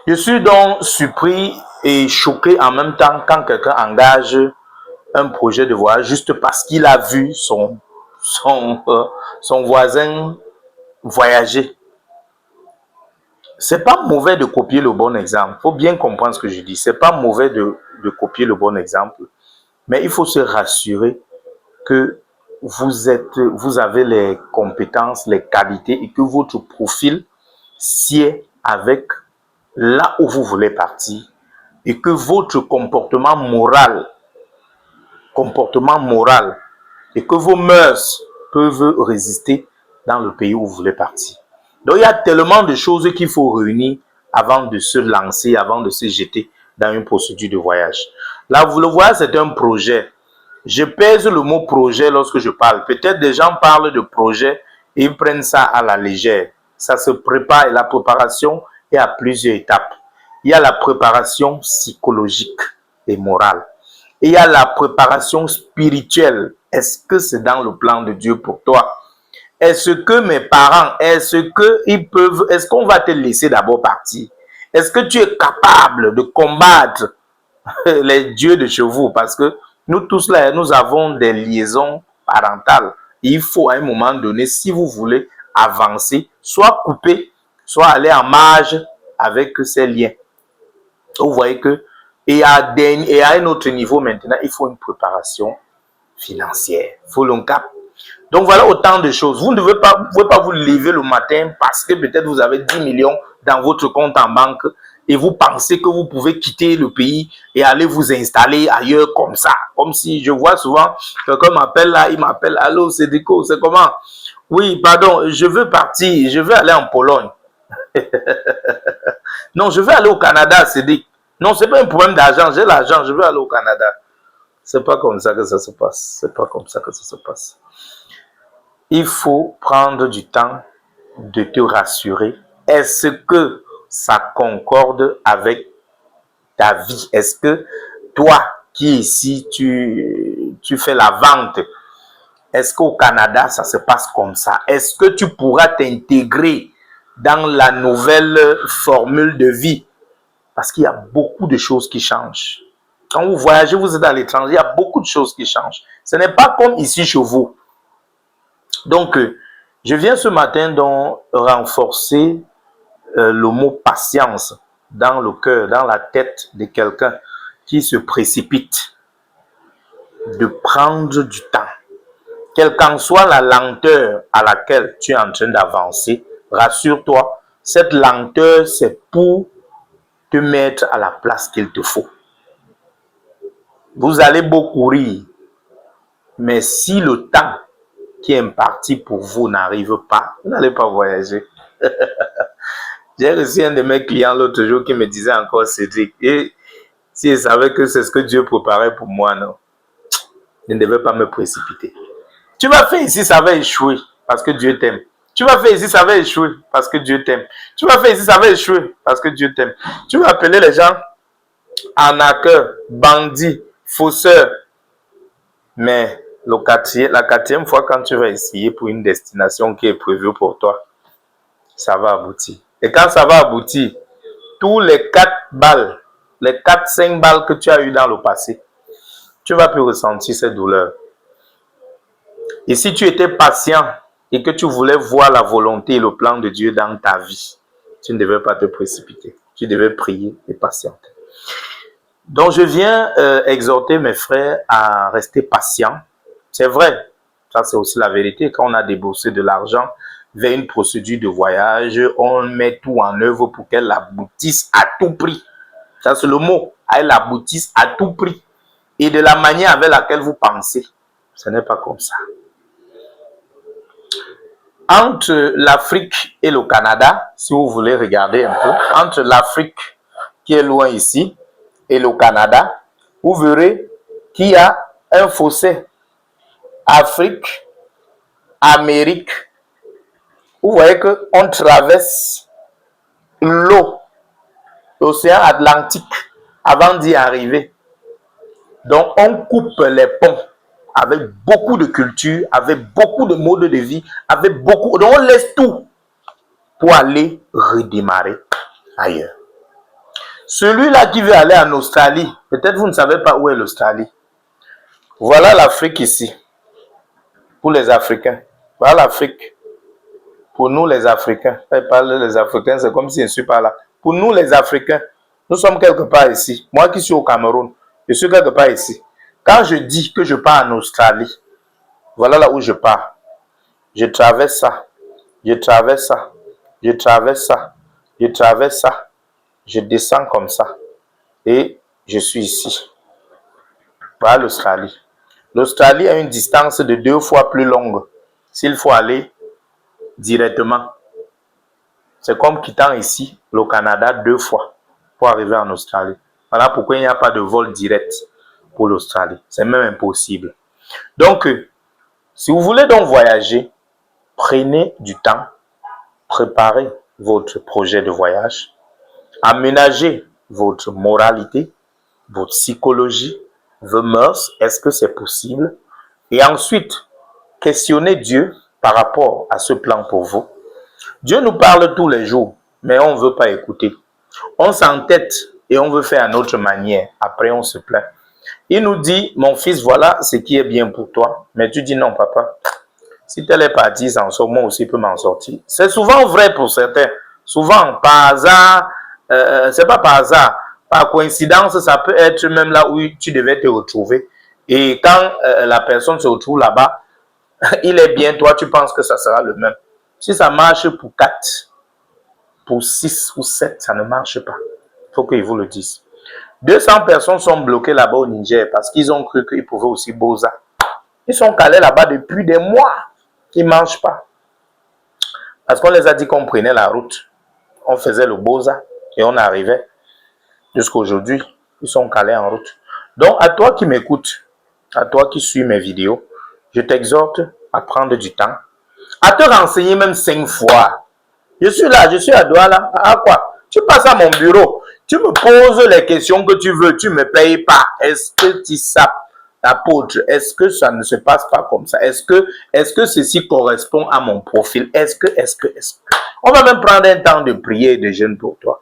Je suis donc surpris et choqué en même temps quand quelqu'un engage un projet de voyage juste parce qu'il a vu son voisin voyager. C'est pas mauvais de copier le bon exemple. Il faut bien comprendre ce que je dis. C'est pas mauvais de copier le bon exemple. Mais il faut se rassurer que vous avez les compétences, les qualités et que votre profil sied avec là où vous voulez partir et que votre comportement moral et que vos mœurs peuvent résister dans le pays où vous voulez partir. Donc, il y a tellement de choses qu'il faut réunir avant de se lancer, avant de se jeter dans une procédure de voyage. Là, vous le voyez, c'est un projet. Je pèse le mot projet lorsque je parle. Peut-être des gens parlent de projet et ils prennent ça à la légère. Ça se prépare et la préparation est à plusieurs étapes. Il y a la préparation psychologique et morale. Et il y a la préparation spirituelle. Est-ce que c'est dans le plan de Dieu pour toi? Est-ce que mes parents, est-ce qu'on va te laisser d'abord partir? Est-ce que tu es capable de combattre les dieux de chez vous? Parce que nous tous là, nous avons des liaisons parentales. Il faut à un moment donné, si vous voulez avancer, soit couper, soit aller en marge avec ces liens. Vous voyez que, et à un autre niveau maintenant, il faut une préparation financière. Il faut le cap. Donc voilà autant de choses. Vous ne pouvez pas vous lever le matin parce que peut-être vous avez 10 millions dans votre compte en banque et vous pensez que vous pouvez quitter le pays et aller vous installer ailleurs comme ça. Comme si je vois souvent quelqu'un m'appelle là, il m'appelle, allô Cédrico, c'est comment? Oui, pardon, je veux partir, je veux aller en Pologne. Non, je veux aller au Canada, Cédric. Non, c'est pas un problème d'argent, j'ai l'argent, je veux aller au Canada. C'est pas comme ça que ça se passe. C'est pas comme ça que ça se passe. Il faut prendre du temps de te rassurer. Est-ce que ça concorde avec ta vie? Est-ce que toi qui ici, tu fais la vente, est-ce qu'au Canada, ça se passe comme ça? Est-ce que tu pourras t'intégrer dans la nouvelle formule de vie? Parce qu'il y a beaucoup de choses qui changent. Quand vous voyagez, vous êtes à l'étranger, il y a beaucoup de choses qui changent. Ce n'est pas comme ici chez vous. Donc, je viens ce matin donc renforcer le mot patience dans le cœur, dans la tête de quelqu'un qui se précipite, de prendre du temps. Quelle qu'en soit la lenteur à laquelle tu es en train d'avancer, rassure-toi, cette lenteur, c'est pour te mettre à la place qu'il te faut. Vous allez beaucoup courir, mais si le temps qui est imparti pour vous n'arrive pas, vous n'allez pas voyager. J'ai reçu un de mes clients l'autre jour qui me disait encore, Cédric, et si je savais que c'est ce que Dieu préparait pour moi, non, je ne devais pas me précipiter. Tu vas faire ici, ça va échouer parce que Dieu t'aime. Tu vas faire ici, ça va échouer parce que Dieu t'aime. Tu vas faire ici, ça va échouer parce que Dieu t'aime. Tu vas appeler les gens arnaqueurs, bandits, fausseurs. Mais la quatrième fois, quand tu vas essayer pour une destination qui est prévue pour toi, ça va aboutir. Et quand ça va aboutir, tous les 4 balles, les 4-5 balles que tu as eues dans le passé, tu vas plus ressentir cette douleur. Et si tu étais patient et que tu voulais voir la volonté et le plan de Dieu dans ta vie, tu ne devais pas te précipiter. Tu devais prier et patienter. Donc, je viens exhorter mes frères à rester patients. C'est vrai, ça c'est aussi la vérité. Quand on a déboursé de l'argent vers une procédure de voyage, on met tout en œuvre pour qu'elle aboutisse à tout prix. Ça c'est le mot, elle aboutisse à tout prix. Et de la manière avec laquelle vous pensez, ce n'est pas comme ça. Entre l'Afrique et le Canada, si vous voulez regarder un peu, entre l'Afrique qui est loin ici et le Canada, vous verrez qu'il y a un fossé. Afrique, Amérique, vous voyez qu'on traverse l'eau, l'océan Atlantique, avant d'y arriver. Donc, on coupe les ponts avec beaucoup de culture, avec beaucoup de modes de vie, avec beaucoup... Donc, on laisse tout pour aller redémarrer ailleurs. Celui-là qui veut aller en Australie, peut-être vous ne savez pas où est l'Australie. Voilà l'Afrique ici, pour les Africains. Voilà l'Afrique. Pour nous les Africains, quand je parle des Africains, c'est comme si je ne suis pas là. Pour nous les Africains, nous sommes quelque part ici. Moi qui suis au Cameroun, je suis quelque part ici. Quand je dis que je pars en Australie, voilà là où je pars. Je traverse ça, je traverse ça, je traverse ça, je traverse ça, je descends comme ça et je suis ici. Voilà l'Australie. L'Australie a une distance de 2 fois plus longue s'il faut aller directement. C'est comme quittant ici le Canada 2 fois pour arriver en Australie. Voilà pourquoi il n'y a pas de vol direct pour l'Australie. C'est même impossible. Donc, si vous voulez donc voyager, prenez du temps, préparez votre projet de voyage, aménagez votre moralité, votre psychologie, vos mœurs, est-ce que c'est possible? Et ensuite, questionnez Dieu par rapport à ce plan pour vous. Dieu nous parle tous les jours, mais on ne veut pas écouter. On s'entête et on veut faire à notre manière. Après, on se plaint. Il nous dit, mon fils, voilà ce qui est bien pour toi. Mais tu dis non, papa. Si tel est parti, s'en sort, moi aussi peux m'en sortir. C'est souvent vrai pour certains. Souvent, par hasard, c'est pas par hasard. Par coïncidence, ça peut être même là où tu devais te retrouver. Et quand la personne se retrouve là-bas, il est bien, toi, tu penses que ça sera le même. Si ça marche pour 4, pour 6 ou 7, ça ne marche pas. Il faut qu'ils vous le disent. 200 personnes sont bloquées là-bas au Niger parce qu'ils ont cru qu'ils pouvaient aussi Boza. Ils sont calés là-bas depuis des mois. Ils ne mangent pas. Parce qu'on les a dit qu'on prenait la route. On faisait le Boza et on arrivait. Jusqu'à aujourd'hui, ils sont calés en route. Donc, à toi qui m'écoutes, à toi qui suis mes vidéos, je t'exhorte à prendre du temps, à te renseigner même 5 fois. Je suis là, je suis à Douala. À quoi? Tu passes à mon bureau, tu me poses les questions que tu veux, tu ne me payes pas. Est-ce que tu sapes, apôtre? Est-ce que ça ne se passe pas comme ça? Est-ce que ceci correspond à mon profil? Est-ce que? On va même prendre un temps de prière et de jeûne pour toi.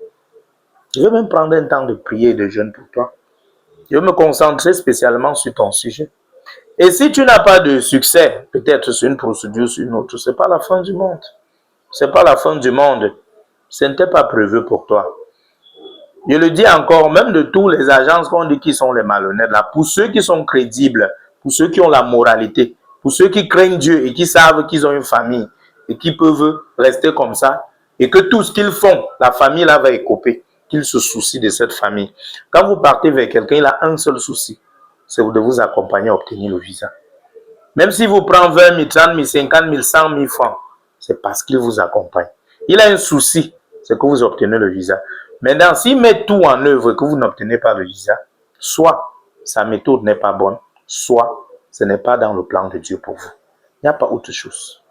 Je vais même prendre un temps de prière et de jeûne pour toi. Je vais me concentrer spécialement sur ton sujet. Et si tu n'as pas de succès, peut-être sur une procédure, sur une autre, ce n'est pas la fin du monde. Ce n'est pas la fin du monde. Ce n'était pas prévu pour toi. Je le dis encore, même de tous les agences qu'on dit qui sont les malhonnêtes, là, pour ceux qui sont crédibles, pour ceux qui ont la moralité, pour ceux qui craignent Dieu et qui savent qu'ils ont une famille et qui peuvent rester comme ça, et que tout ce qu'ils font, la famille là va écoper, qu'ils se soucient de cette famille. Quand vous partez vers quelqu'un, il a un seul souci, c'est de vous accompagner à obtenir le visa. Même s'il vous prend 20 000, 30 000, 50 000, 100 000 francs, c'est parce qu'il vous accompagne. Il a un souci, c'est que vous obtenez le visa. Maintenant, s'il met tout en œuvre et que vous n'obtenez pas le visa, soit sa méthode n'est pas bonne, soit ce n'est pas dans le plan de Dieu pour vous. Il n'y a pas autre chose.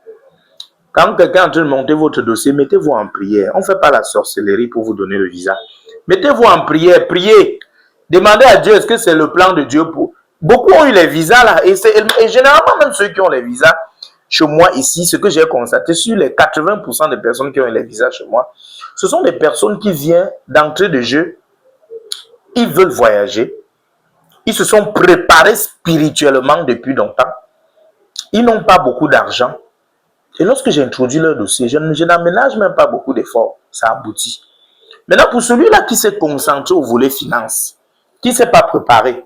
Quand quelqu'un est en train de monter votre dossier, mettez-vous en prière. On ne fait pas la sorcellerie pour vous donner le visa. Mettez-vous en prière, priez. Demandez à Dieu, est-ce que c'est le plan de Dieu pour... Beaucoup ont eu les visas là, et généralement même ceux qui ont les visas, chez moi ici, ce que j'ai constaté, sur les 80% des personnes qui ont les visas chez moi, ce sont des personnes qui viennent d'entrée de jeu, ils veulent voyager, ils se sont préparés spirituellement depuis longtemps, ils n'ont pas beaucoup d'argent, et lorsque j'introduis leur dossier, je n'aménage même pas beaucoup d'efforts, ça aboutit. Maintenant, pour celui-là qui s'est concentré au volet finance, qui ne s'est pas préparé,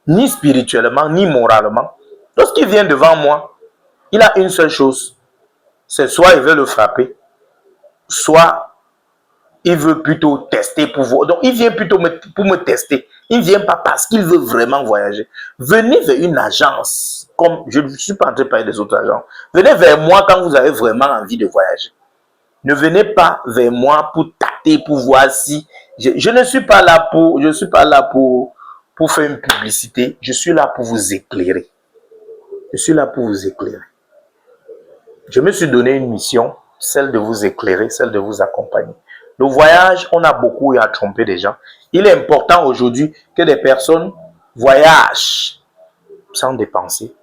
ni spirituellement, ni moralement, lorsqu'il vient devant moi, il a une seule chose, c'est soit il veut le frapper, soit il veut plutôt tester pour vous. Donc, il vient plutôt pour me tester. Il ne vient pas parce qu'il veut vraiment voyager. Venez vers une agence, comme je ne suis pas en train de parler des autres agences. Venez vers moi quand vous avez vraiment envie de voyager. Ne venez pas vers moi pour tâter, pour voir si... Je ne suis pas là pour faire une publicité. Je suis là pour vous éclairer. Je suis là pour vous éclairer. Je me suis donné une mission, celle de vous éclairer, celle de vous accompagner. Le voyage, on a beaucoup à tromper des gens. Il est important aujourd'hui que des personnes voyagent sans dépenser.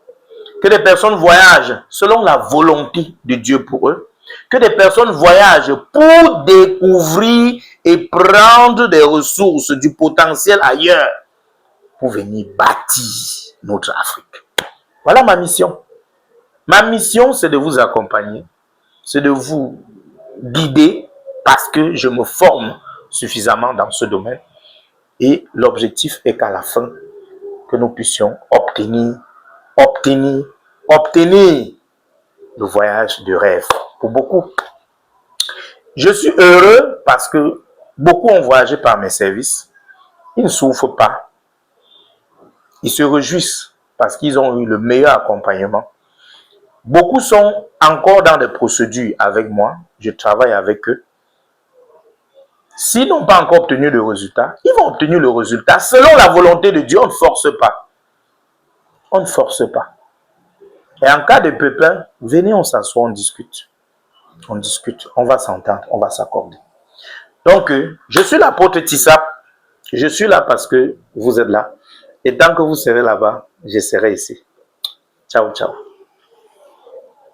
Que des personnes voyagent selon la volonté de Dieu pour eux. Que des personnes voyagent pour découvrir et prendre des ressources, du potentiel ailleurs, pour venir bâtir notre Afrique. Voilà ma mission. Ma mission, c'est de vous accompagner, c'est de vous guider parce que je me forme suffisamment dans ce domaine. Et l'objectif est qu'à la fin, que nous puissions obtenir le voyage de rêve pour beaucoup. Je suis heureux parce que beaucoup ont voyagé par mes services. Ils ne souffrent pas. Ils se réjouissent parce qu'ils ont eu le meilleur accompagnement. Beaucoup sont encore dans des procédures avec moi. Je travaille avec eux. S'ils n'ont pas encore obtenu le résultat, ils vont obtenir le résultat selon la volonté de Dieu. On ne force pas. On ne force pas. Et en cas de pépin, venez, on s'assoit, on discute. On discute, on va s'entendre, on va s'accorder. Donc, je suis l'apôtre Tissap. Je suis là parce que vous êtes là. Et tant que vous serez là-bas, je serai ici. Ciao, ciao.